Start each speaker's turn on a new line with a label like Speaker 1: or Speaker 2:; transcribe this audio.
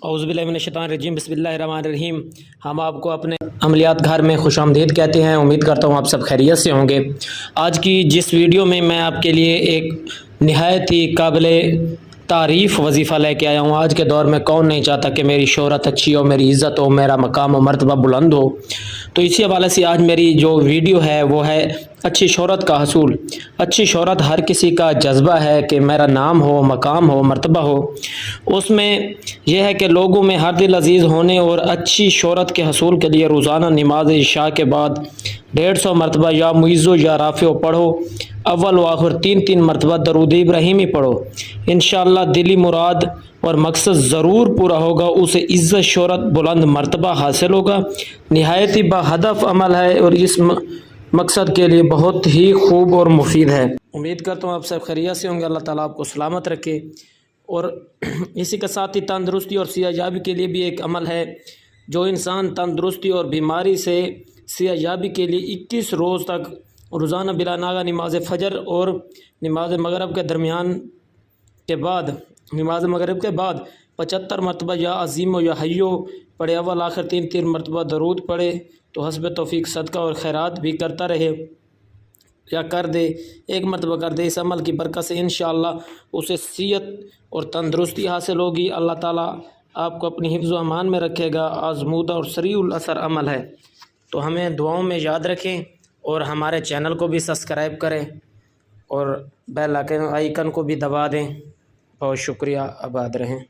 Speaker 1: औज़ु बिल्लाहि मिनश्शैतानिर्रजीम बिस्मिल्लाहिर्रहमानिर्रहीम। हम आपको अपने अमलियात घर में खुश आमदीद कहते हैं। उम्मीद करता हूँ आप सब खैरियत से होंगे। आज की जिस वीडियो में मैं आपके लिए एक निहायत ही काबिल तारीफ़ वजीफ़ा लेके आया हूँ। आज के दौर में कौन नहीं चाहता कि मेरी शोहरत अच्छी हो, मेरी इज़्ज़त हो, मेरा मकाम और मर्तबा बुलंद हो। तो इसी हवाले से आज मेरी जो वीडियो है वो है अच्छी शोहरत का हसूल। अच्छी शोहरत हर किसी का जज्बा है कि मेरा नाम हो, मकाम हो, मर्तबा हो। उसमें यह है कि लोगों में हर दिल अजीज़ होने और अच्छी शोहरत के हसूल के लिए रोज़ाना नमाज इशा के बाद 150 मरतबा या मुइज़्ज़ो या राफ़िओ पढ़ो। अव्वल व आखिर 3-3 मरतबा दरूद इब्राहीमी पढ़ो। इंशाअल्लाह दिली मुराद और मकसद ज़रूर पूरा होगा। उसे इज़्ज़त, शोहरत, बुलंद मर्तबा हासिल होगा। निहायत ही बाहदफ अमल है और इस मकसद के लिए बहुत ही खूब और मुफीद है। उम्मीद करता हूँ आप सब खैरियत से होंगे। अल्लाह ताला आपको सलामत रखे। और इसी के साथ ही तंदुरुस्ती और सियाजाबी के लिए भी एक अमल है। जो इंसान तंदुरुस्ती और बीमारी से सियाजाबी के लिए 21 रोज़ तक रोज़ाना बिला नागा नमाज फ़जर और नमाज मगरिब के दरमियान के बाद नमाज मगरिब के बाद 75 मरतबा या अज़ीम या हय्यो पढ़े, अव्वल आखिर 3-3 मरतबा दरूद पढ़े तो हस्ब तौफीक सदका और खैरात भी करता रहे या कर दे, एक मरतबा कर दे। इस अमल की बरकत से इंशाअल्लाह उसे सेहत और तंदुरुस्ती हासिल होगी। अल्लाह ताला आपको अपनी हिफ्ज़ व अमान में रखेगा। आज़मूदा और सरीउल असर अमल है। तो हमें दुआओं में याद रखें और हमारे चैनल को भी सब्सक्राइब करें और बेल आइकन को भी दबा दें। बहुत शुक्रिया। आबाद रहें।